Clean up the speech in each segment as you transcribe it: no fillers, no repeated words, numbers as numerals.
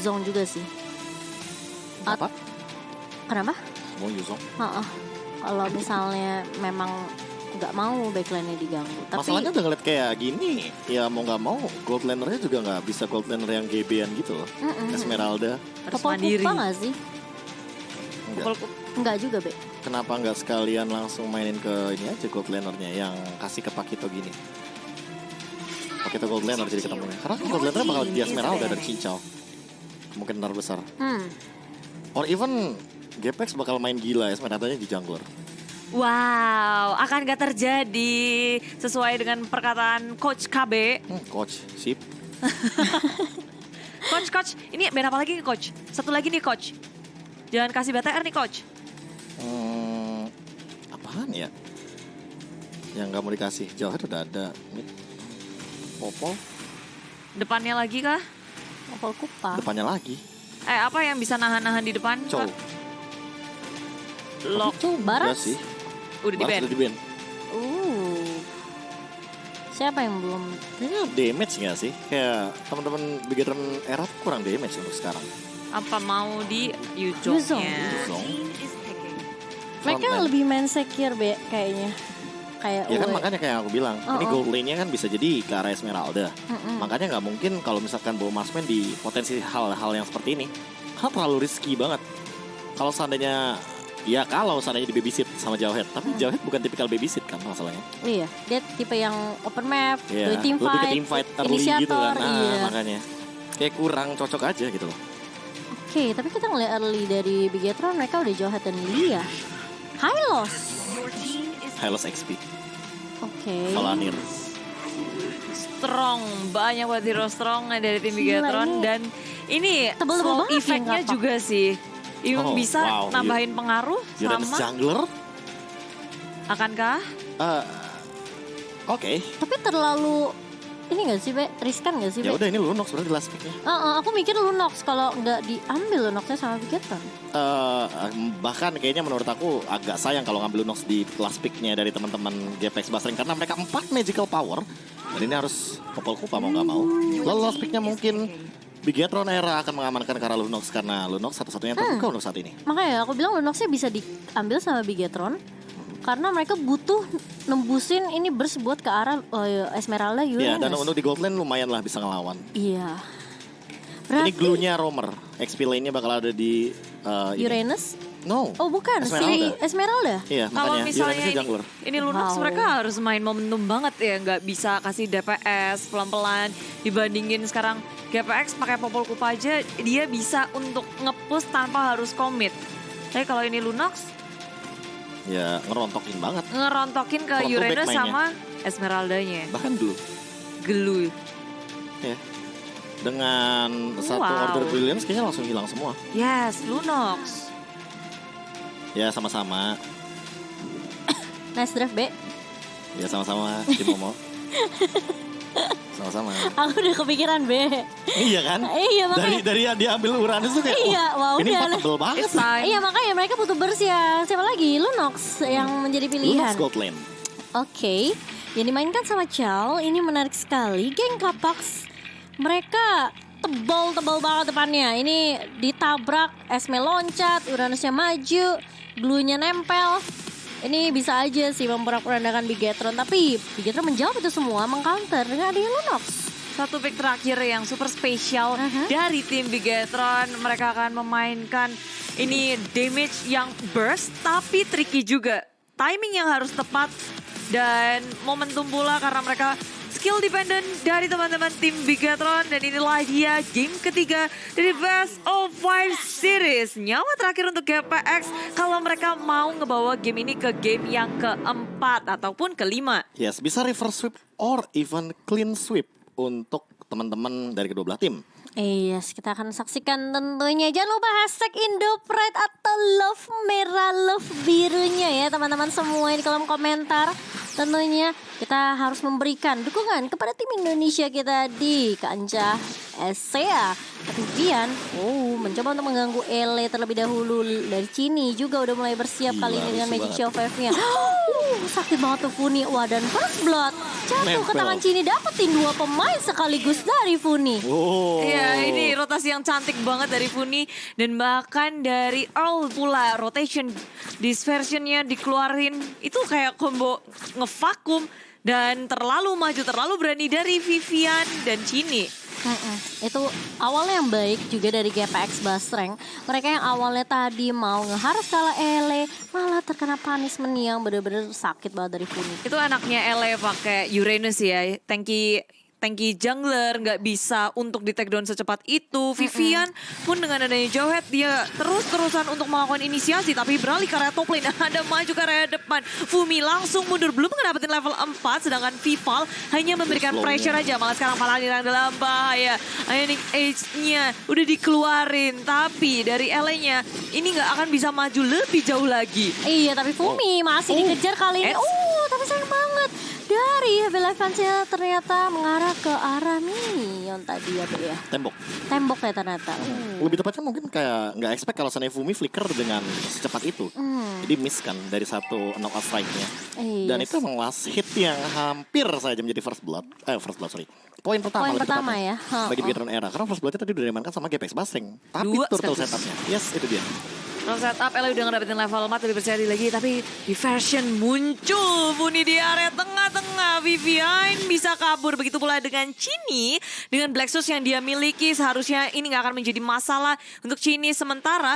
Yuzong juga sih. Apa? Kenapa? Mau Yuzong? Kalau misalnya memang nggak mau backline-nya diganggu. Tapi Masalahnya udah ngeliat kayak gini, ya mau nggak mau gold laner-nya juga nggak bisa gold laner yang GB-an gitu loh. Esmeralda. Harus Popol mandiri. Kupa nggak sih? Enggak. Enggak juga, Be. Kenapa nggak sekalian langsung mainin ke ini aja gold laner-nya yang kasih ke Pakito gini? Pakito gold laner jadi ketemunya. Karena gold laner bakal dia Esmeralda dari Cincau. Kemungkinan besar. Or even Gepex bakal main gila Esmeraldanya di jungler. Wow, akan gak terjadi sesuai dengan perkataan Coach KB. Coach, sip. Coach, ini band apa lagi nih Coach? Satu lagi nih Coach. Jangan kasih BTR nih Coach. Apaan ya? Yang gak mau dikasih, Jawhead udah ada. Popol, Depannya lagi kah? Popol Kupa. depannya lagi. Apa yang bisa nahan-nahan di depan? Cow. Lock. Baras. Sih. Udah di Baras band. udah di ban. Siapa yang belum? Kayaknya damage gak sih? Kayak teman-teman Bigetron era tuh kurang damage untuk sekarang. Apa mau di Yuzong. Yuzongnya? Yuzong. Mereka Frontman. lebih main secure, Be, kayaknya. Kayak Ya kan Uwe. makanya kayak aku bilang, ini gold lane-nya kan bisa jadi ke arah Esmeralda. Makanya nggak mungkin kalau misalkan bawa Marksman di potensi hal-hal yang seperti ini. Hal terlalu risky banget. Kalau seandainya di babysit sama Jawhead. Tapi Jawhead bukan tipikal babysit kan masalahnya. Iya, dia tipe yang open map, Iya, lebih team lebih ke fight, team fight early inisiator, gitu kan. Nah, iya. makanya. Kayak kurang cocok aja gitu loh. Oke, tapi kita ngeliat early dari Bigetron, mereka udah Jawhead dan Lilia. Hylos. Hylos XP, Oke. Valanir. Strong, banyak banget hero strong dari tim Gila, Bigetron. ini Dan ini tebel-tebel slow banget effect-nya yang kapak. juga sih. Even Oh, bisa wow. nambahin pengaruh Uranus sama. jungler? Akankah? Oke. Tapi terlalu ini gak sih, Be? Riskan gak sih, Ya Be? udah ini Lunox berarti last pick-nya. Aku mikir Lunox kalau nggak diambil Lunoxnya sama Bigetron. Bahkan kayaknya menurut aku agak sayang kalau ngambil Lunox di last pick-nya dari teman-teman GPX Basring karena mereka 4 magical power dan ini harus Popol Kupa mau nggak mau. Lalu last pick-nya mungkin Bigetron era akan mengamankan ke arah Lunox karena Lunox satu-satunya yang terbuka untuk saat ini. Makanya aku bilang Lunoxnya bisa diambil sama Bigetron karena mereka butuh nembusin ini burst buat ke arah Esmeralda Uranus. Ya dan untuk di Gold Lane lumayan lah bisa ngelawan. Iya. Ini glue-nya Roamer. XP lane-nya bakal ada di Uranus? No. Oh bukan, Esmeralda. si Esmeralda. Iya, Kalau makanya misalnya Uranusnya jungler. ini Lunox Wow. mereka harus main momentum banget ya. Nggak bisa kasih DPS pelan-pelan. Dibandingin sekarang GPX pakai Popol Kupa aja dia bisa untuk nge-push tanpa harus commit. Tapi kalau ini Lunox Ya ngerontokin banget. ngerontokin ke Front to back Uranus mainnya. sama Esmeraldanya. Bahkan dulu. Glue. Ya. Dengan satu Wow. order brilliance kayaknya langsung hilang semua. Yes, Lunox. Ya sama-sama. Nice draft, Be. Ya sama-sama Cimomo. Sama-sama. Aku udah kepikiran, Be. Iya kan? Iya, makanya. Dari dia ambil Uranus tuh kayak Iya, wow, ini udah. empat tebel banget. It's time. Iya, makanya mereka butuh burst ya. Siapa lagi? Lunox yang menjadi pilihan. Lunox Gold Lane. Oke, yang dimainkan sama Chal ini menarik sekali. Geng Kapax, mereka tebal-tebal banget depannya. Ini ditabrak, Esme loncat, Uranusnya maju, glue-nya nempel. Ini bisa aja sih memporak-porandakan Bigetron, tapi Bigetron menjawab itu semua, mengcounter dengan adanya Lunox. Satu pick terakhir yang super spesial dari tim Bigetron. Mereka akan memainkan ini damage yang burst tapi tricky juga. Timing yang harus tepat dan momentum pula karena mereka skill dependent dari teman-teman tim Bigetron. Dan inilah dia game ketiga dari Best of 5 Series. Nyawa terakhir untuk GPX kalau mereka mau ngebawa game ini ke game yang keempat ataupun kelima. Yes, bisa reverse sweep or even clean sweep untuk teman-teman dari kedua belah tim. Yes, kita akan saksikan tentunya. Jangan lupa hashtag Indopride atau love merah, love birunya ya teman-teman semua di kolom komentar. Tentunya kita harus memberikan dukungan kepada tim Indonesia kita di kancah Esea. Tapi Vian, mencoba untuk mengganggu Ele terlebih dahulu. Dari Cini juga udah mulai bersiap kali ini dengan Magic Show 5-nya. Sakit banget tuh Funi. Wah, dan First Blood jatuh ke tangan Cini, dapetin 2 pemain sekaligus dari Funi. Iya, ini rotasi yang cantik banget dari Funi. Dan bahkan dari Earl pula, rotation dispersionnya dikeluarin. Itu kayak combo ngevakum. Dan terlalu maju, terlalu berani dari Vivian dan Cini. Itu awalnya yang baik juga dari GPX Basreng. Mereka yang awalnya tadi mau ngeharus kalah Ele, malah terkena punishment yang bener-bener sakit banget dari Funi. Itu anaknya Ele pakai Uranus ya, tanky jungler nggak bisa untuk di take down secepat itu. Vivian pun dengan adanya Jowhead dia terus-terusan untuk melakukan inisiasi tapi beralih ke area top lane. Ada maju ke area depan. Fumi langsung mundur belum ngedapetin level 4 sedangkan Vival hanya memberikan pressure aja. Malah sekarang malah dalam bahaya. Ionic Age-nya udah dikeluarin tapi dari Ele-nya ini nggak akan bisa maju lebih jauh lagi. Iya, tapi Fumi masih dikejar kali ini. Tapi sayang banget. Dari Heavy Levance-nya ternyata mengarah ke arah minion tadi ya, ya. Tembok ya ternyata. Lebih tepatnya mungkin kayak nggak expect kalau sana Fumi flicker dengan secepat itu. Jadi miss kan dari satu knockout strike-nya. Dan itu emang last hit yang hampir saja menjadi first blood, sorry. Poin pertama ya. Bagi Bigetron Era. Karena first blood-nya tadi udah diamankan sama GPX Basreng. Tapi turtle setup-nya. Yes, itu dia. Long setup, Ele udah ngedapetin level 4 lebih percaya diri lagi. Tapi di version muncul Funi di area tengah-tengah. Vivian bisa kabur. Begitu pula dengan Cini. Dengan Black Source yang dia miliki. Seharusnya ini gak akan menjadi masalah untuk Cini. Sementara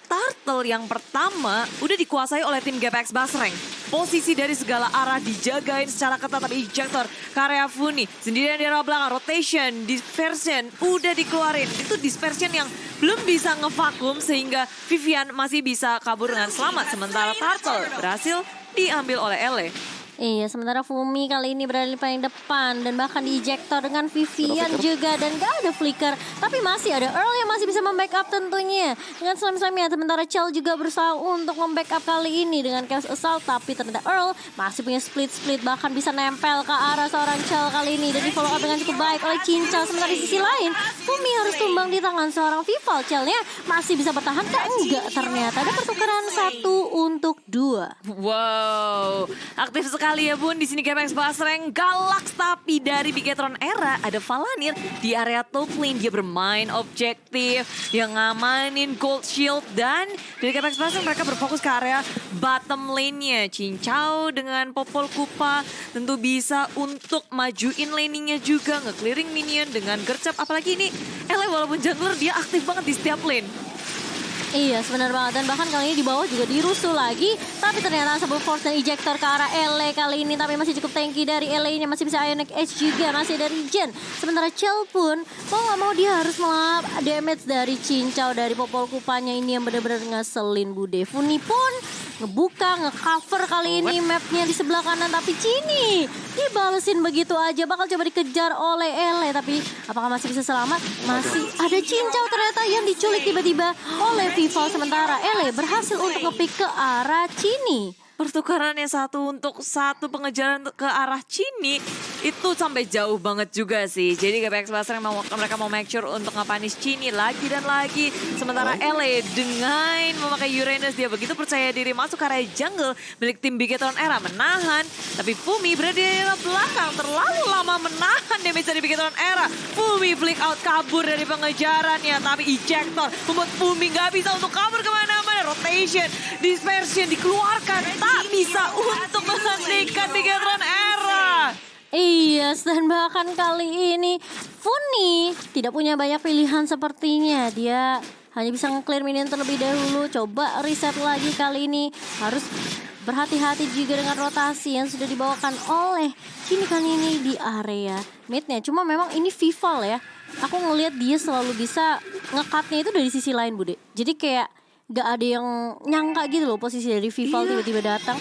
Turtle yang pertama udah dikuasai oleh tim GPX Basreng. Posisi dari segala arah dijagain secara ketat tapi ejector ke area Funi. Sendirian di arah belakang, rotation, dispersion udah dikeluarin. Itu dispersion yang belum bisa ngevakum sehingga Vivian masih bisa kabur dengan selamat. Sementara Turtle berhasil diambil oleh Ele. Iya, sementara Fumi kali ini berada di paling depan dan bahkan di ejector dengan Vivian juga dan gak ada flicker. Tapi masih ada Earl yang masih bisa membackup tentunya dengan slam-slamnya. Sementara Chell juga berusaha untuk membackup kali ini dengan Chaos Assault. Tapi ternyata Earl masih punya split-split bahkan bisa nempel ke arah seorang Chell kali ini. Dan di follow up dengan cukup baik oleh Cincau. Sementara di sisi lain, Fumi harus tumbang di tangan seorang Vival. Chellnya masih bisa bertahan kah? Enggak, ternyata ada pertukaran 1 untuk 2. Wow, aktif sekali ya Bun. Di sini GPX Basreng Galax, tapi dari Bigetron Era ada Valanir di area top lane. Dia bermain objektif, dia ngamanin gold shield dan dari GPX Basreng mereka berfokus ke area bottom lane-nya. Cincau dengan Popol Kupa tentu bisa untuk majuin laning-nya juga, nge-clearing minion dengan gercep. Apalagi ini Ele walaupun jungler dia aktif banget di setiap lane. Iya, sebenar banget. Dan bahkan kali ini di bawah juga dirusuh lagi. Tapi ternyata Sable Force dan ejector ke arah Ele kali ini. Tapi masih cukup tanky dari Ele-nya. Masih bisa Ionic Edge juga. Masih ada regen. Sementara Chell pun mau gak mau dia harus melap damage dari Cincau. Dari Popol Kupanya ini yang benar-benar ngeselin Bude. Funi pun ngebuka, ngecover kali ini mapnya di sebelah kanan. Tapi Cini dibalesin begitu aja. Bakal coba dikejar oleh Ele. Tapi apakah masih bisa selamat? Masih ada Cincau ternyata yang diculik tiba-tiba oleh Vival. Sementara Ele berhasil untuk nge-pick ke arah Cini. Pertukarannya 1 untuk 1 pengejaran ke arah Cini itu sampai jauh banget juga sih. Jadi GPX Basreng mereka mau make sure untuk nge-punish Cini lagi dan lagi. Sementara Ele dengan memakai Uranus dia begitu percaya diri masuk ke area jungle milik tim Bigetron Era menahan. Tapi Fumi berada di belakang terlalu lama menahan damage dari Bigetron Era. Fumi flick out kabur dari pengejarannya tapi ejector membuat Fumi gak bisa untuk kabur kemana-mana. Rotation, dispersion dikeluarkan. Tak bisa untuk menghentikan Bigetron Era. Iya, dan bahkan kali ini Funi tidak punya banyak pilihan sepertinya. Dia hanya bisa nge-clear minion terlebih dahulu. Coba reset lagi kali ini. Harus berhati-hati juga dengan rotasi yang sudah dibawakan oleh Cini kali ini di area midnya. Cuma memang ini Vival ya. Aku ngelihat dia selalu bisa nge-cut-nya itu dari sisi lain, Bude. Jadi kayak gak ada yang nyangka gitu loh posisi dari Vival tiba-tiba datang.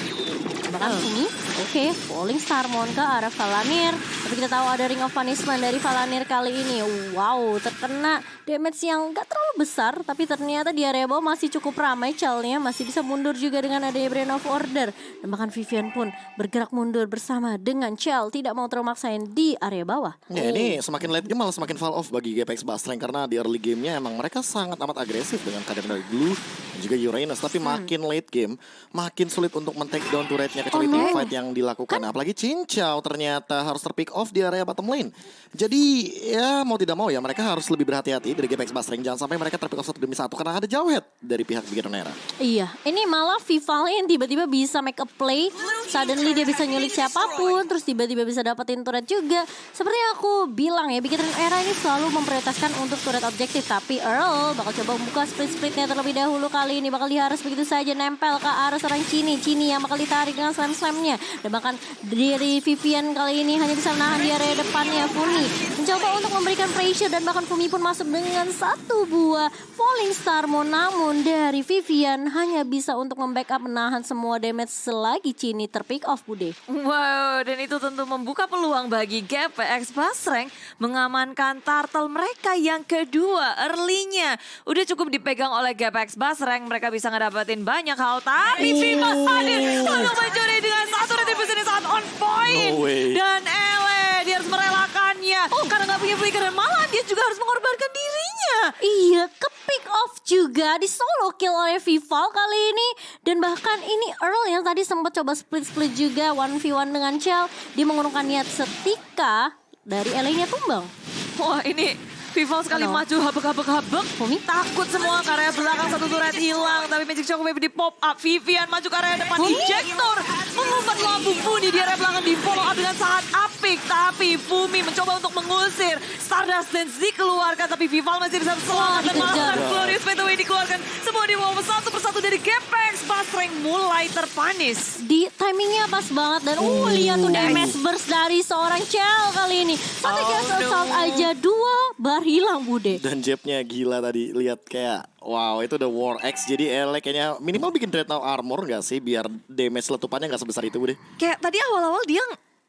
Bahkan Fumi Oke, Falling Starmon ke arah Valanir. Tapi kita tahu ada Ring of Punishment dari Valanir kali ini. Wow, terkena damage yang gak terlalu besar. Tapi ternyata di area bawah masih cukup ramai. Chell-nya masih bisa mundur juga dengan adanya Brand of Order. Dan bahkan Vivian pun bergerak mundur bersama dengan Chell. Tidak mau terlalu maksain di area bawah. Ya ini semakin late game malah semakin fall off bagi GPX Basreng. Karena di early gamenya emang mereka sangat amat agresif dengan kader dari Blue dan juga Uranus. Tapi makin late game, makin sulit untuk men-take down turretnya kecuali no. teamfight yang dilakukan. Apalagi Cincau ternyata harus terpick off di area bottom lane. Jadi ya mau tidak mau ya mereka harus lebih berhati-hati dari GPX Basreng. Jangan sampai mereka terpick off 1 demi 1 karena ada jauh head dari pihak Bigetronera. Iya, ini malah Vival yang tiba-tiba bisa make a play. Suddenly dia bisa nyulik siapapun, terus tiba-tiba bisa dapetin turret juga. Seperti yang aku bilang ya, Bigetronera ini selalu memprioritaskan untuk turret objektif. Tapi Earl bakal coba membuka split-splitnya terlebih dahulu. Kali ini bakal diharus begitu saja nempel ke arah seorang Cini yang bakal ditarik dengan slam-slamnya. Dan bahkan dari Vivian kali ini hanya bisa menahan di area depannya. Fumi mencoba untuk memberikan pressure dan bahkan Fumi pun masuk dengan 1 buah Falling Starmon. Namun dari Vivian hanya bisa untuk membackup menahan semua damage selagi Cini terpick off, Bude. Wow, dan itu tentu membuka peluang bagi GPX Basreng mengamankan turtle mereka yang kedua. Early-nya udah cukup dipegang oleh GPX Basreng, mereka bisa ngedapetin banyak hal. Tapi Viva hadir untuk mencuri dengan satu retribusi yang sangat on point. No way. Dan Ele, dia harus merelakannya. Karena gak punya flicker dan malah dia juga harus mengorbankan dirinya. Iya, ke pick off juga di solo kill oleh Vival kali ini. Dan bahkan ini Earl yang tadi sempat coba split-split juga 1v1 dengan Chell. Dia mengurungkan niat setika dari Ele-nya tumbang. Wah, ini Vival sekali maju habek-habek. Fumi Takut semua ke area belakang, satu turret hilang. Tapi Magic Shockwave di pop up. Vivian maju ke area depan. Injektor mengumpat lambung Fumi di area belakang di follow up dengan sangat apik. Tapi Fumi mencoba untuk mengusir. Stardust Dance dikeluarkan. Tapi Vival masih bisa selamat. Dan malah Glorious Fadeaway dikeluarkan. Semua di bawah satu persatu dari GPX Basreng mulai terpanis. di timingnya pas banget. Dan lihat tuh damage burst dari seorang Chell kali ini. Satu gas assault aja, 2 bar hilang, Bude. Dan jabnya gila tadi, lihat kayak wow itu udah War X. Jadi Ele kayaknya minimal bikin Dreadnought Armor gak sih biar damage letupannya gak sebesar itu deh. Kayak tadi awal-awal dia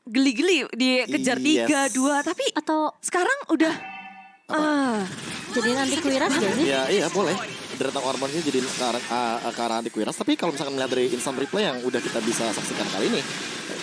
geli-geli dikejar 3-2. Tapi Atau sekarang udah jadi nanti kuiras gak sih? Ya iya boleh. Dreadnought Armornya jadi ke arah anti-Quiras. Tapi kalau misalkan melihat dari instant replay yang udah kita bisa saksikan kali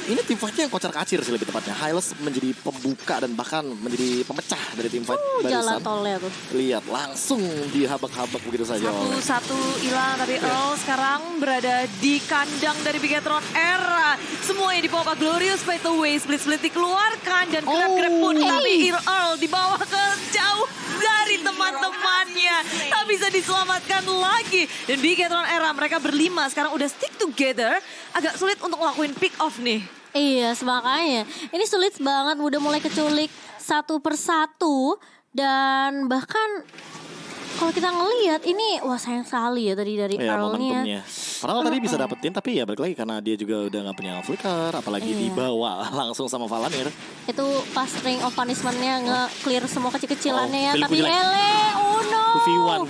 ini teamfightnya yang kocar-kacir sih lebih tepatnya. Hylos menjadi pembuka dan bahkan menjadi pemecah dari teamfight Jalan barusan. tolnya tuh. Lihat langsung dihabak-habak begitu saja. Satu hilang. Tapi Earl sekarang berada di kandang dari Bigetronera. Semuanya di bawah Glorious Fadeaway. Split-split dikeluarkan dan grab-grab pun. Tapi Earl dibawa ke jauh dari teman-temannya. Tak bisa diselamatkan lagi. Dan Bigetronera mereka berlima sekarang udah stick together. Agak sulit untuk ngelakuin pick off nih. Iya, makanya. Ini sulit banget, udah mulai keculik satu persatu. Dan bahkan kalau kita ngelihat ini, wah sayang sekali ya tadi dari Ya Earl-nya. momentumnya. Padahal tadi bisa dapetin tapi ya balik lagi karena dia juga udah gak punya flicker. Apalagi dibawa langsung sama Valanir. Itu pas Ring of Punishment-nya nge-clear semua kecil-kecilannya ya. pilih Tapi jelek. Ele, oh no. 2v1.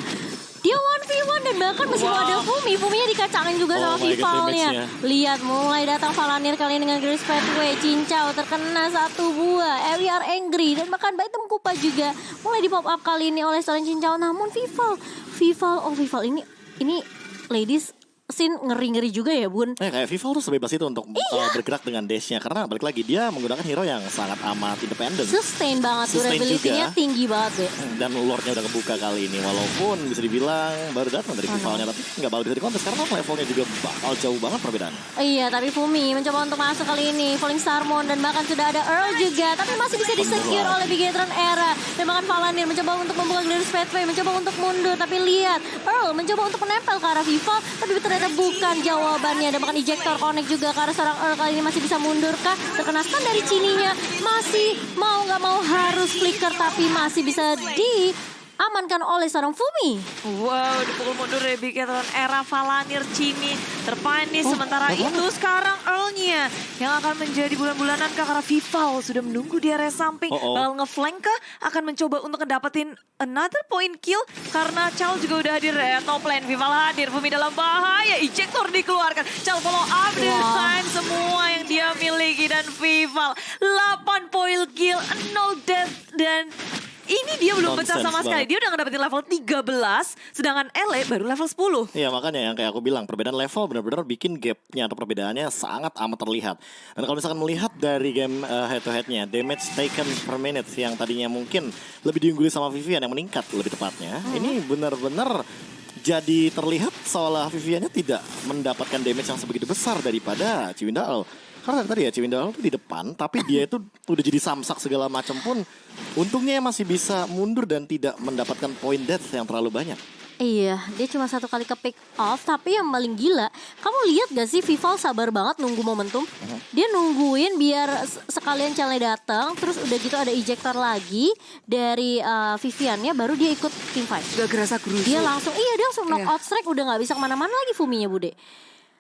Dia 1v1 dan bahkan meskipun ada Fuminya dikacangin juga sama my God, Vivalnya. damage-nya. Lihat mulai datang Valanir kali ini dengan Grace Pathway. Cincau terkena 1 buah. We are angry. Dan bahkan Baitem Kupa juga mulai di pop up kali ini oleh seorang Cincau. Namun Vival ini ladies scene ngeri-ngeri juga ya Bun. Kayak Vival tuh sebebas itu untuk bergerak dengan dashnya. Karena balik lagi dia menggunakan hero yang sangat amat independen. Sustain banget, Sustain durability-nya juga. tinggi banget deh. Dan lore-nya udah kebuka kali ini. Walaupun bisa dibilang baru datang dari Vivalnya. Tapi nggak bakal bisa dikontes karena levelnya juga bakal jauh banget perbedaan. Iya, tapi Fumi mencoba untuk masuk kali ini. Falling Starmon dan bahkan sudah ada Earl juga. Tapi masih bisa disecure oleh Bigetronera. Dan bahkan Valanir mencoba untuk membuka Glorious Pathway. Mencoba untuk mundur. Tapi lihat, Earl mencoba untuk menempel ke arah Vival. Tapi ternyata bukan jawabannya. Dan bahkan ejector connect juga ke arah seorang Earl. Kali ini masih bisa mundur kah? Terkena stun dari Cininya. Masih mau gak mau harus flicker. Tapi masih bisa di diamankan oleh seorang Fumi. Wow, dipukul mundur ya Bigetron Era. Valanir, Chini terpanis. Sementara itu sekarang Earl-nya yang akan menjadi bulan-bulanan kah, karena Vival sudah menunggu di area samping. Bakal ngeflank kah? Akan mencoba untuk ngedapetin another point kill karena Chal juga udah hadir ya. Top lane Vival hadir, Fumi dalam bahaya. Ejector dikeluarkan. Chal follow up dengan semua yang dia miliki dan Vival 8 point kill, 0 death dan ini dia belum pecah sama sekali. Dia udah ngedapetin level 13, sedangkan Ele baru level 10. Iya, makanya yang kayak aku bilang, perbedaan level benar-benar bikin gapnya atau perbedaannya sangat amat terlihat. Dan kalau misalkan melihat dari game head to headnya, damage taken per minute yang tadinya mungkin lebih diungguli sama Vivian yang meningkat lebih tepatnya, ini benar-benar jadi terlihat seolah Viviannya tidak mendapatkan damage yang sebegitu besar daripada Ciwindal. Karena tadi ya Ciwindal itu di depan, tapi dia itu udah jadi samsak segala macam pun, untungnya masih bisa mundur dan tidak mendapatkan point death yang terlalu banyak. Iya, dia cuma satu kali ke pick off, tapi yang paling gila, kamu lihat gak sih Vival sabar banget nunggu momentum? Dia nungguin biar sekalian Chale datang, terus udah gitu ada ejector lagi dari Viviannya, baru dia ikut team fight. Gak gerasa gerusu. Dia langsung knock out strike, udah gak bisa kemana-mana lagi Fuminya Bude.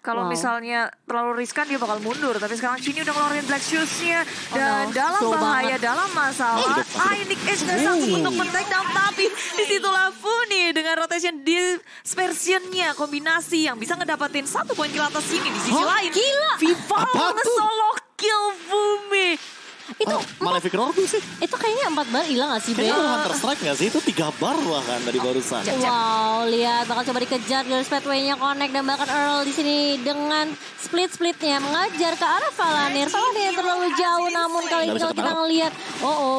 Kalau misalnya terlalu riskan dia bakal mundur. Tapi sekarang Chini udah ngeluarin Black Shoes-nya. Dan dalam slow bahaya, banget. dalam masalah. Nick Edge gak sanggup untuk men-take down. Tapi disitulah Funi dengan rotation dispersion-nya. Kombinasi yang bisa ngedapetin 1 poin kill atas sini. Di sisi lain, Gila. Vival nge-solo kill Fumi. Itu Malefic Roar tuh sih. itu kayaknya 4 bar hilang gak sih, Be? Kayaknya Hunter Strike gak sih? Itu 3 bar bahkan dari barusan. Wow, lihat bakal coba dikejar dari Speedway-nya connect dan bahkan Earl di sini dengan split-splitnya mengajar ke arah Valanir. Valanir yang terlalu jauh, namun kali ini kalau kita ngelihat,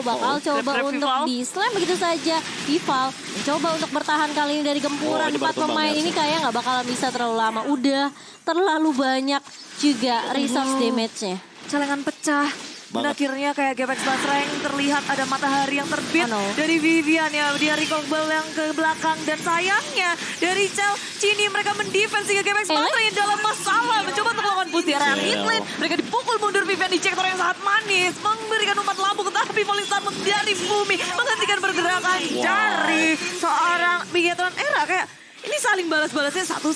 bakal coba untuk di-slam begitu saja. Vival mencoba untuk bertahan kali ini dari gempuran 4 pemain ini kayak nggak bakalan bisa terlalu lama. Udah terlalu banyak juga resource damage-nya. Celengan pecah. Dan akhirnya kayak Gepex Basreng terlihat ada matahari yang terbit dari Vivian ya. Dia recall ball yang ke belakang dan sayangnya dari Chini mereka mendefense hingga Gepex Basreng yang dalam masalah. Mencoba untuk melakukan push di area mid lane. Mereka dipukul mundur Vivian di Ejector yang sangat manis. Memberikan umpan lambung tetapi Falling Star dari Bumi menghentikan pergerakan dari seorang Bigetron Era kayak ini saling balas-balasnya satu.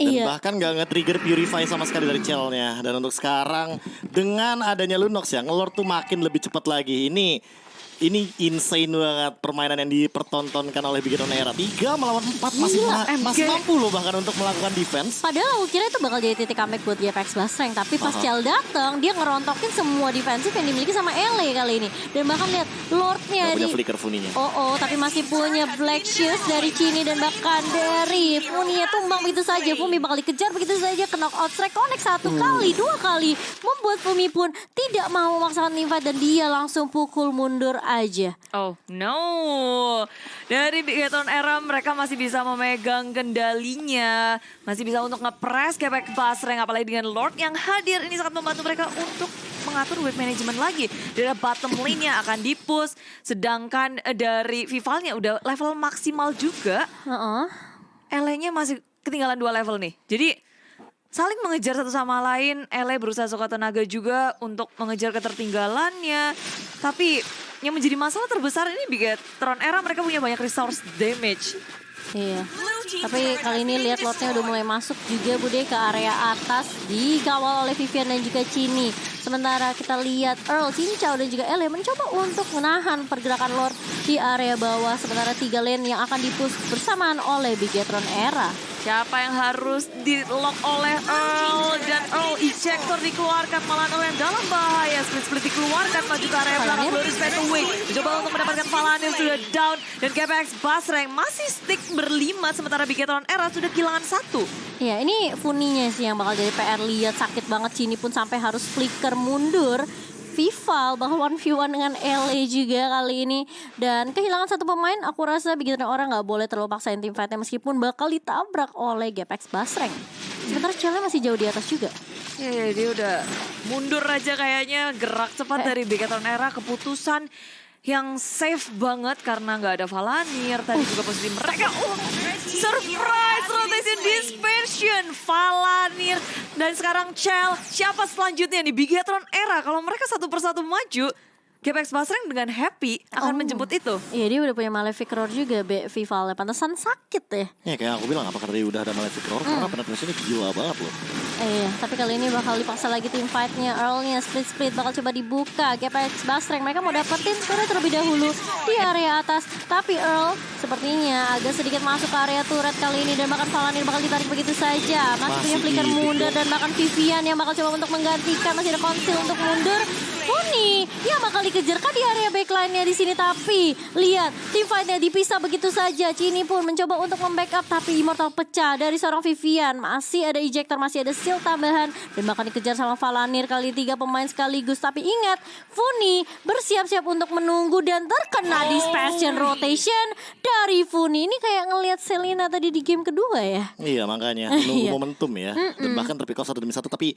Dan bahkan gak nge-trigger Purify sama sekali dari Chell-nya. Dan untuk sekarang dengan adanya Lunox ya, ngelord tuh makin lebih cepat lagi. Ini insane banget permainan yang dipertontonkan oleh Bigetron Era. 3 melawan 4 masih mampu loh bahkan untuk melakukan defense. Padahal aku kira itu bakal jadi titik comeback buat Gepex Basreng. Tapi pas Chell datang, dia ngerontokin semua defensif yang dimiliki sama Ele kali ini. Dan bahkan lihat Lordnya Gak punya flicker Funinya. tapi masih punya Black Shoes dari Chini dan bahkan dari Funinya tumbang begitu saja. Fumi bakal dikejar begitu saja ke knockout strike connect 1 kali, 2 kali. Membuat Fumi pun tidak mau memaksakan team fight dan dia langsung pukul mundur aja. Oh no. Dari Bigetron Era mereka masih bisa memegang kendalinya. Masih bisa untuk nge-press Gepex Basreng. Apalagi dengan Lord yang hadir. Ini sangat membantu mereka untuk mengatur wave management lagi. Dari bottom lane-nya akan di-push. Sedangkan dari Vivalnya udah level maksimal juga. Ele-nya masih ketinggalan 2 level nih. Jadi saling mengejar satu sama lain. Ele berusaha sekuat tenaga juga untuk mengejar ketertinggalannya. Tapi yang menjadi masalah terbesar ini Bigetron Era mereka punya banyak resource damage. Iya. Tapi kali ini lihat Lordnya udah mulai masuk juga Bude ke area atas. Dikawal oleh Vivian dan juga Chini. Sementara kita lihat Earl, Cincau dan juga Ele mencoba untuk menahan pergerakan Lord di area bawah. Sementara 3 lane yang akan dipush bersamaan oleh Bigetron Era. Siapa yang harus di-lock oleh Earl dan Earl ejector dikeluarkan malah Earl yang dalam bahaya. Split dikeluarkan maju ke area belakang Glorious Away. Mencoba untuk mendapatkan Valanir sudah down dan Gepex Basreng masih stick berlima sementara Bigetron Era sudah kehilangan 1. Iya, ini Funinya sih yang bakal jadi PR. Lihat sakit banget, Chini pun sampai harus flicker mundur. Vival bahkan 1v1 dengan LA juga kali ini. Dan kehilangan 1 pemain, aku rasa begitu orang gak boleh terlalu paksain tim fightnya meskipun bakal ditabrak oleh Gepex Basreng. Sementara Chell masih jauh di atas juga. Ya, dia udah mundur aja kayaknya. Gerak cepat dari Bigetron Era, keputusan yang safe banget karena nggak ada Valanir. Tadi juga posisi mereka. Surprise rotation dispersion. Valanir dan sekarang Chell. Siapa selanjutnya nih? Bigetron Era. Kalau mereka satu persatu maju, GPX Basreng dengan happy akan menjemput itu. Iya, dia udah punya Malefic Roar juga, Vivalnya. Pantesan sakit ya. Ya kayak aku bilang, apa karena dia udah ada Malefic Roar, karena penetrationnya gila banget loh. Iya, tapi kali ini bakal dipaksa lagi tim fight-nya. Earl-nya split bakal coba dibuka. GPX Basreng mereka mau dapetin sekarang terlebih dahulu di area atas. Tapi Earl sepertinya agak sedikit masuk ke area turret kali ini. Dan bahkan Valanir bakal ditarik begitu saja. Masih punya flicker gitu mundur dong. dan bahkan Vivian yang bakal coba untuk menggantikan. Masih ada Conceal untuk mundur. Funi yang bakal dikejar kan di area backline-nya di sini. Tapi lihat tim fight-nya dipisah begitu saja. Cini pun mencoba untuk membackup tapi Immortal pecah dari seorang Vivian. Masih ada ejector, masih ada shield tambahan dan bahkan dikejar sama Valanir kali 3 pemain sekaligus. Tapi ingat, Funi bersiap-siap untuk menunggu dan terkena dispersion rotation dari Funi. Ini kayak ngelihat Selena tadi di game kedua ya. Iya makanya, nunggu momentum ya. Dan bahkan terpick off 1 demi 1, tapi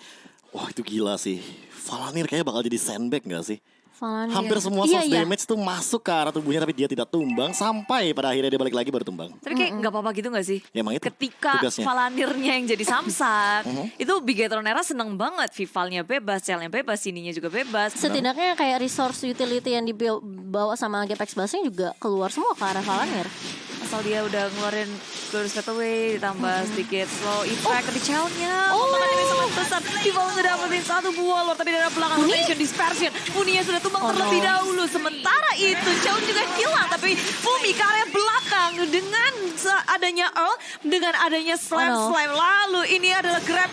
wah itu gila sih. Valanir kayaknya bakal jadi sandbag gak sih? Valanir. Hampir semua Iya, source iya. damage tuh masuk ke arah tubuhnya tapi dia tidak tumbang sampai pada akhirnya dia balik lagi baru tumbang. Tapi kayak nggak apa-apa gitu gak sih? Ya, emang itu Ketika tugasnya. Valanirnya yang jadi samsak, itu Bigetron Era seneng banget. Vivalnya bebas, Cellnya bebas, Sininya juga bebas. Setidaknya kayak resource utility yang dibawa sama GPX Basing juga keluar semua ke arah Valanir. Asal dia udah ngeluarin Glorious Getaway, ditambah sedikit slow effect ke Cellnya. Potongan ini sangat besar. Vival ngedapetin 1 buah lord, tapi dari belakang rotation dispersion. Fumi sudah tumbang terlebih dahulu. Sementara itu Cell juga hilang, tapi Fumi ke area belakang dengan adanya Earl, dengan adanya slam. Lalu ini adalah grab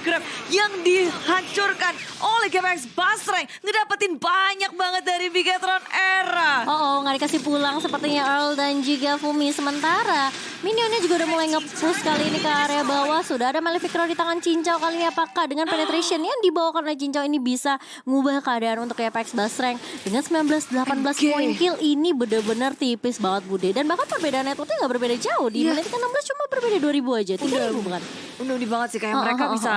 yang dihancurkan oleh GPX Basreng. Ngedapetin banyak banget dari Bigetron Era. Nggak dikasih pulang sepertinya Earl dan juga Fumi. Sementara minionnya juga udah mulai nge-push kali ini ke area bawah. Sudah ada Malefic Roar di tangan Cincau kali ini. Apakah dengan penetration yang dibawakan oleh Cincau ini bisa ngubah keadaan untuk GPX Basreng? Dengan 19-18 poin kill ini benar-benar tipis banget Bude. Dan bahkan perbedaan networknya nggak berbeda jauh. Di menit ke-16 cuma berbeda 2000 aja. 3000 bukan? Unik banget sih, kayak mereka bisa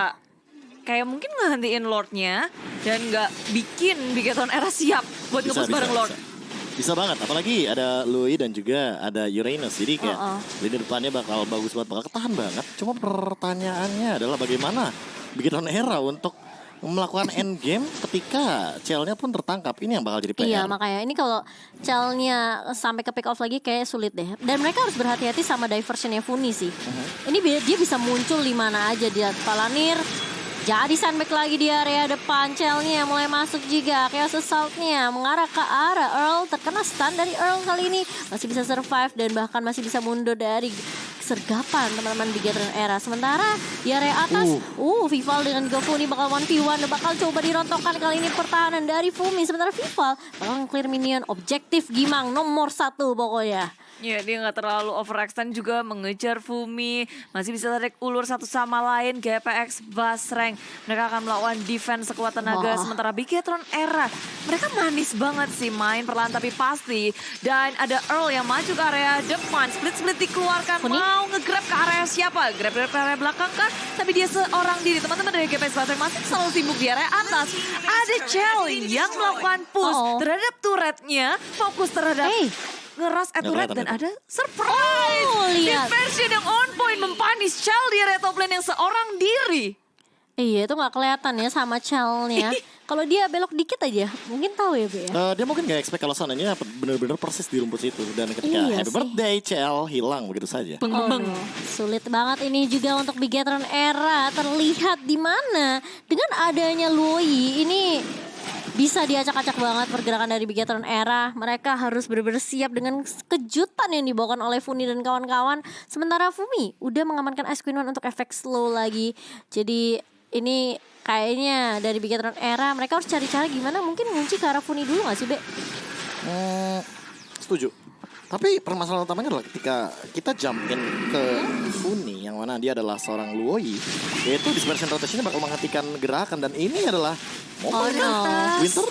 kayak mungkin ngehentiin Lordnya dan nggak bikin Bigetron Era siap buat nge-push bareng Lord. Bisa banget, apalagi ada Louis dan juga ada Uranus. Jadi kayak lini depannya bakal bagus banget, bakal ketahan banget. Cuma pertanyaannya adalah bagaimana Bigetron Era untuk melakukan end game ketika Cell-nya pun tertangkap. Ini yang bakal jadi PR. Iya, makanya ini kalau Cell-nya sampai ke pick off lagi kayak sulit deh. Dan mereka harus berhati-hati sama diversionnya Funi sih. Ini dia bisa muncul di mana aja. Dia Valanir jadi sandbag lagi di area depan. Cell-nya mulai masuk juga. Chaos Assault-nya mengarah ke arah Earl. Terkena stun dari Earl kali ini. Masih bisa survive dan bahkan masih bisa mundur dari sergapan teman-teman Bigetron Era. Sementara di area atas, Vival dengan juga Funi bakal 1v1, bakal coba dirontokkan kali ini pertahanan dari Fumi. Sementara Vival bakal clear minion, objektif Gimang nomor 1 pokoknya. Ya, dia nggak terlalu overextend juga mengejar Fumi. Masih bisa tarik ulur satu sama lain. GPX Basreng mereka akan melawan defense sekuat tenaga. Sementara Bigetron Era mereka manis banget sih, main perlahan tapi pasti. Dan ada Earl yang maju ke area depan. Split dikeluarkan. Funi? Mau nge-grab ke area siapa? Grab ke area belakang kan? Tapi dia seorang diri. Teman-teman dari GPX Basreng masih selalu sibuk di area atas. Ada Cell yang melakukan push terhadap turretnya. Fokus terhadap ngeras turret dan ada surprise. Lihat. Diversion yang on point mempanis Cell di area top lane yang seorang diri. Iya, itu nggak kelihatan ya sama Cell-nya. Kalau dia belok dikit aja, mungkin tahu ya, Be ya. Dia mungkin gak expect kalau sananya benar-benar persis di rumput situ. Dan ketika happy birthday Cell hilang begitu saja. Sulit banget ini juga untuk Bigetron Era. Terlihat di mana dengan adanya Lui ini bisa diacak-acak banget pergerakan dari Bigetron Era. Mereka harus benar-benar siap dengan kejutan yang dibawakan oleh Funi dan kawan-kawan. Sementara Fumi udah mengamankan Ice Queen One untuk efek slow lagi. Jadi ini kayaknya dari Bigetron Era mereka harus cari cara gimana mungkin ngunci ke arah Funi dulu gak sih, Be? Setuju. Tapi permasalahan utamanya adalah ketika kita jump in ke Funi yang mana dia adalah seorang Luoi, yaitu dispersion rotationnya bakal menghentikan gerakan dan ini adalah Winter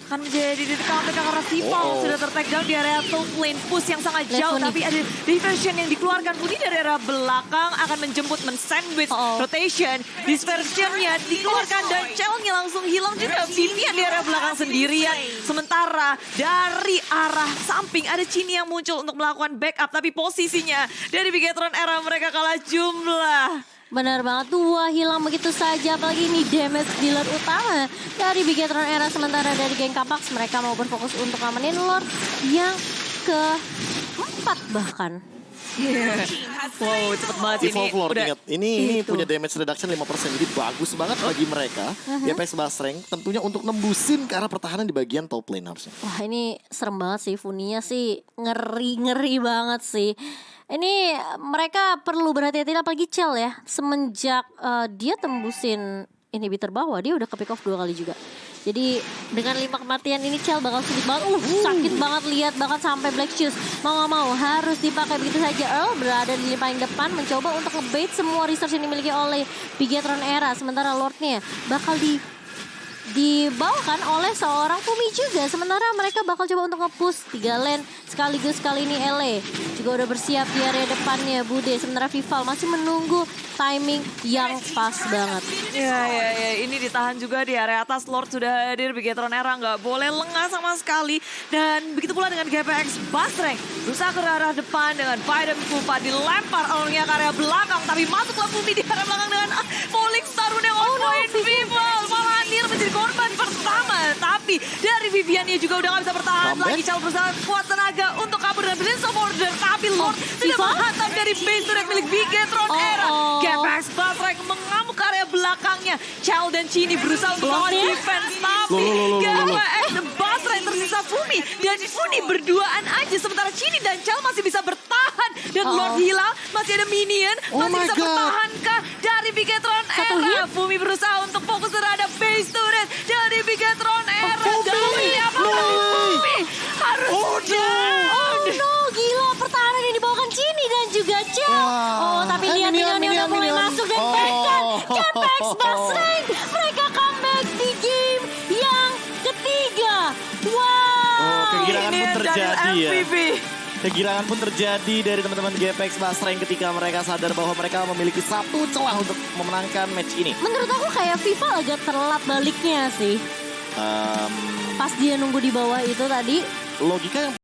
Akan menjadi di counter karena Vival sudah ter-take down di area top lane push yang sangat jauh. Tapi ada diversion yang dikeluarkan Funi dari area belakang akan menjemput men-sandwich rotation. Dispersionnya dikeluarkan dan Cell-nya langsung hilang juga. Vivian di area belakang sendirian. Sementara dari arah samping ada Cini yang muncul untuk melakukan backup. Tapi posisinya dari Bigetron Era mereka kalah jumlah. Benar banget, 2 hilang begitu saja. Apalagi ini damage dealer utama dari Bigetron Era. Sementara dari geng Capax mereka mau berfokus untuk ngamenin Lord yang ke-4 bahkan. Wow, cepet banget ini. Evolve Lord, Udah ingat. Ini gitu. punya damage reduction 5%. Jadi bagus banget bagi mereka. GPX Basreng tentunya untuk nembusin ke arah pertahanan di bagian top lane harusnya. Wah, ini serem banget sih. Funia sih ngeri banget sih. Ini mereka perlu berhati-hati apalagi Chell ya. Semenjak dia tembusin inhibitor bawah, dia udah ke pick off 2 kali juga. Jadi dengan 5 kematian ini Chell bakal sulit banget. Sakit banget lihat bahkan sampai Black Shoes. Mau gak mau harus dipakai begitu saja. Earl berada di paling depan mencoba untuk ngebait semua resource yang dimiliki oleh Bigetron Era. Sementara Lordnya bakal dibawakan oleh seorang Fumi juga. Sementara mereka bakal coba untuk nge-push 3 lane sekaligus kali ini LA juga udah bersiap di area depannya Bude. Sementara Vival masih menunggu timing yang pas banget. Ya, ini ditahan juga di area atas. Lord sudah hadir, Bigetron Era nggak boleh lengah sama sekali. Dan begitu pula dengan GPX Basreng. Berusaha ke arah depan dengan Biden Pupa dilempar olehnya ke area belakang. Tapi masuklah Fumi di area belakang dengan Falling Star Rune on point. Vival malah Nir menjadi korban pertama. Tapi dari Viviannya juga udah gak bisa bertahan. Lagi Chal berusaha kuat tenaga untuk kabur dengan Blitz of Order. Tapi Lord tidak menghantam dari base turret milik Bigetron Era. GPX Basreng mengamuk ke area belakangnya. Chal dan Chini berusaha untuk melawan defense. Tapi GPX Basreng tersisa Fumi dan Funi berduaan aja. Sementara Chini dan Chal masih bisa bertahan. Dan Lord hilang, masih ada minion. Masih bisa bertahankah dari Bigetron Era? Fumi berusaha untuk fokus terhadap base turret dari Bigetron Era. Dari apa Fumi harus down. Oh no, gila pertahanan yang dibawakan Chini dan juga Chell. Oh, tapi lihat minionnya udah mulai masuk dan bahkan GPX Basreng mereka comeback di game yang ketiga. Wow. Kegirangan pun terjadi ya. MVP. Kegirangan pun terjadi dari teman-teman GPX Basreng ketika mereka sadar bahwa mereka memiliki satu celah untuk memenangkan match ini. Menurut aku kayak Vival agak telat baliknya sih. Pas dia nunggu di bawah itu tadi. Logika yang